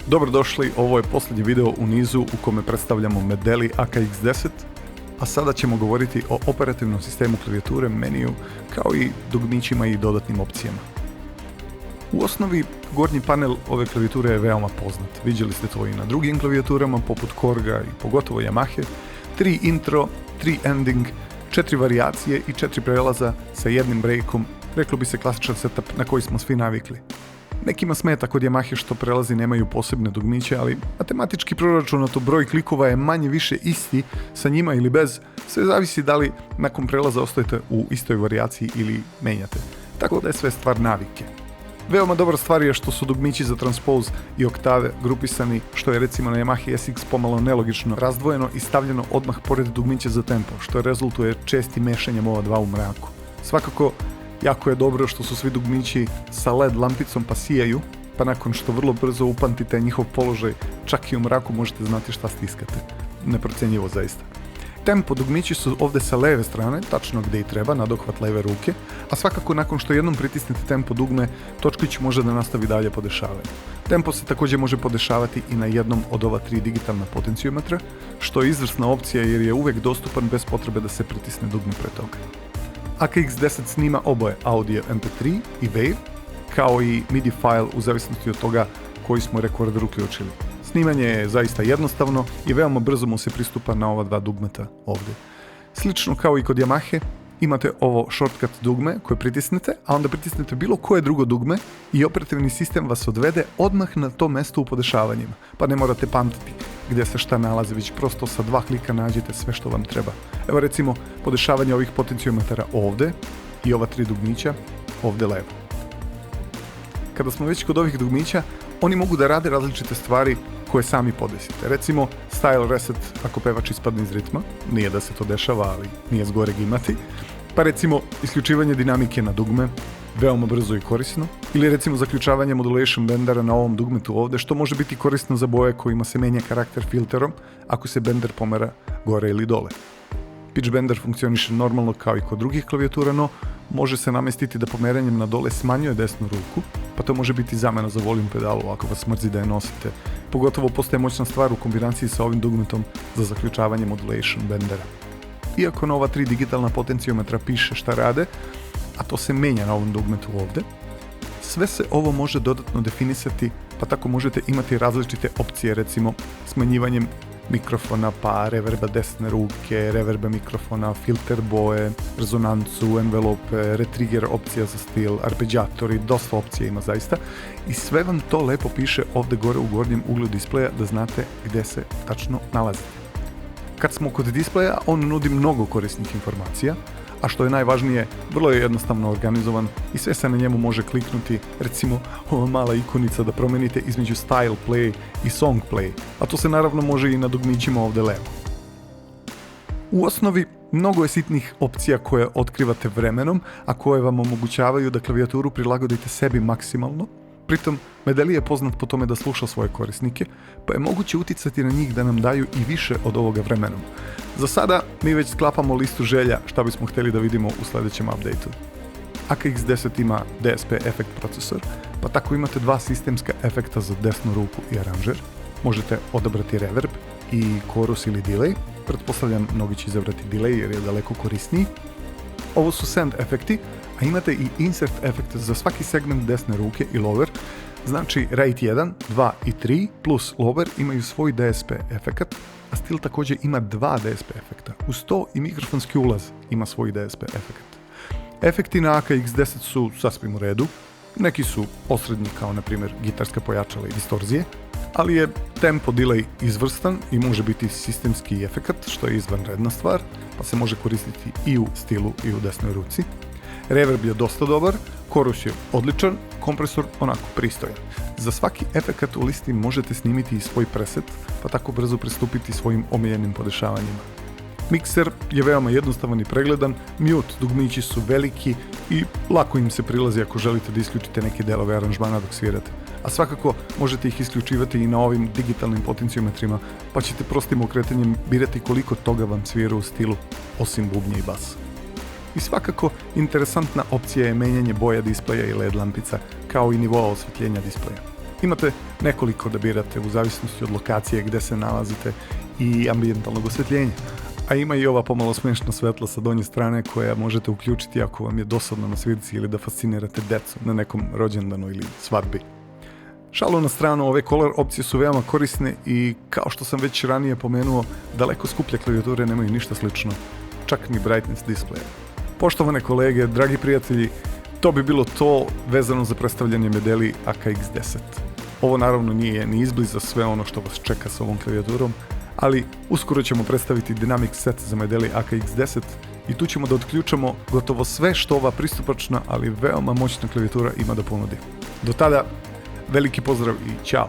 Dobrodošli, ovo je posljednji video u nizu u kome predstavljamo Medeli AKX10, a sada ćemo govoriti o operativnom sistemu klavijature, meniju, kao i dugmićima i dodatnim opcijama. U osnovi, gornji panel ove klavijature je veoma poznat. Vidjeli ste to i na drugim klavijaturama, poput Korga i pogotovo Yamahe. 3 intro, 3 ending, 4 varijacije i 4 prelaza sa jednim breakom, reklo bi se klasičan setup na koji smo svi navikli. Nekima smeta kod Yamahe što prelazi nemaju posebne dugmiće, ali matematički proračunato broj klikova je manje više isti sa njima ili bez, sve zavisi da li nakon prelaza ostajete u istoj varijaciji ili menjate. Tako da je sve stvar navike. Veoma dobra stvar je što su dugmići za transpose i oktave grupisani, što je recimo na Yamaha SX pomalo nelogično razdvojeno i stavljeno odmah pored dugmića za tempo, što rezultuje čestim mešanjem ova dva u mraku. Svakako, jako je dobro što su svi dugmići sa LED lampicom pa sijaju, pa nakon što vrlo brzo upamtite njihov položaj, čak i u mraku možete znati šta stiskate. Neprocjenjivo zaista. Tempo dugmići su ovdje sa leve strane, tačno gdje i treba, na dohvat leve ruke, a svakako nakon što jednom pritisnete tempo dugme, točkić može da nastavi dalje podešavanje. Tempo se također može podešavati i na jednom od ova 3 digitalna potenciometra, što je izvrsna opcija jer je uvijek dostupan bez potrebe da se pritisne dugme pre toga. AKX10 snima oboje audio MP3 i Wave, kao i MIDI file u zavisnosti od toga koji smo rekorder uključili. Snimanje je zaista jednostavno i veoma brzo mu se pristupa na ova dva dugmeta ovdje. Slično kao i kod Yamahe, imate ovo shortcut dugme koje pritisnete, a onda pritisnete bilo koje drugo dugme i operativni sistem vas odvede odmah na to mesto u podešavanjima, pa ne morate pamtiti gdje se šta nalazi, već prosto sa 2 klika nađete sve što vam treba. Evo recimo podešavanje ovih potenciometara ovdje i ova 3 dugmića ovdje levo. Kada smo već kod ovih dugmića, oni mogu da rade različite stvari koje sami podesite. Recimo style reset ako pevač ispadne iz ritma, nije da se to dešava, ali nije zgoreg imati. Pa recimo isključivanje dinamike na dugme, veoma brzo i korisno. Ili recimo zaključavanje modulation bendera na ovom dugmetu ovdje, što može biti korisno za boje kojima se menja karakter filterom ako se bender pomera gore ili dole. Pitch bender funkcioniše normalno kao i kod drugih klavijatura, no može se namestiti da pomeranjem na dole smanjuje desnu ruku, pa to može biti zamena za volume pedalu ako vas mrzi da je nosite. Pogotovo postaje moćna stvar u kombinaciji sa ovim dugmetom za zaključavanje modulation bendera. Iako na ova 3 digitalna potenciometra piše šta rade, a to se menja na ovom dugmetu ovdje, sve se ovo može dodatno definisati, pa tako možete imati različite opcije, recimo smanjivanjem mikrofona, pa reverba desne ruke, reverba mikrofona, filter boje, rezonancu, envelope, retrigger opcija za stil, arpeggiatori, dosta opcija ima zaista i sve vam to lepo piše ovdje gore u gornjem uglu displeja da znate gdje se tačno nalazite. Kad smo kod displeja, on nudi mnogo korisnih informacija, a što je najvažnije, vrlo je jednostavno organizovan i sve se na njemu može kliknuti, recimo ova mala ikonica da promenite između Style Play i Song Play, a to se naravno može i na dugmićima ovdje levo. U osnovi, mnogo je sitnih opcija koje otkrivate vremenom, a koje vam omogućavaju da klavijaturu prilagodite sebi maksimalno. Pritom, Medeli je poznat po tome da sluša svoje korisnike, pa je moguće uticati na njih da nam daju i više od ovoga vremenom. Za sada, mi već sklapamo listu želja šta bismo htjeli da vidimo u sljedećem updateu. AKX10 ima DSP efekt procesor, pa tako imate 2 sistemska efekta za desnu ruku i aranžer. Možete odabrati reverb i chorus ili delay. Pretpostavljam mnogi će izabrati delay jer je daleko korisniji. Ovo su send efekti, a imate i insert efekt za svaki segment desne ruke i lower, znači rate 1, 2 i 3 plus lower imaju svoj DSP efekt, a stil također ima 2 DSP efekta. Uz to i mikrofonski ulaz ima svoj DSP efekt. Efekti na AKX10 su sasvim u redu, neki su osrednji kao na primjer gitarska pojačala i distorzije, ali je tempo delay izvrstan i može biti sistemski efekt, što je izvanredna stvar, pa se može koristiti i u stilu i u desnoj ruci. Reverb je dosta dobar, chorus je odličan, kompresor onako pristojan. Za svaki efekt u listi možete snimiti i svoj preset, pa tako brzo pristupiti svojim omiljenim podešavanjima. Mikser je veoma jednostavan i pregledan, mute dugmići su veliki i lako im se prilazi ako želite da isključite neke delove aranžmana dok svirate. A svakako možete ih isključivati i na ovim digitalnim potenciometrima, pa ćete prostim okretanjem birati koliko toga vam svira u stilu, osim bubnja i basa. I svakako, interesantna opcija je menjanje boja displeja i LED lampica, kao i nivoa osvjetljenja displeja. Imate nekoliko da birate u zavisnosti od lokacije gdje se nalazite i ambijentalnog osvjetljenja. A ima i ova pomalo smiješna svetla sa donje strane koja možete uključiti ako vam je dosadno na svirci ili da fascinirate decu na nekom rođendanu ili svadbi. Šalu na stranu, ove color opcije su veoma korisne i kao što sam već ranije pomenuo, daleko skuplje klavijature nemaju ništa slično, čak ni brightness display. Poštovane kolege, dragi prijatelji, to bi bilo to vezano za predstavljanje Medeli AKX10. Ovo naravno nije ni izbliza sve ono što vas čeka s ovom klavijaturom, ali uskoro ćemo predstaviti Dynamic set za Medeli AKX10 i tu ćemo da otključamo gotovo sve što ova pristupačna, ali veoma moćna klavijatura ima da ponudi. Do tada, veliki pozdrav i ćao!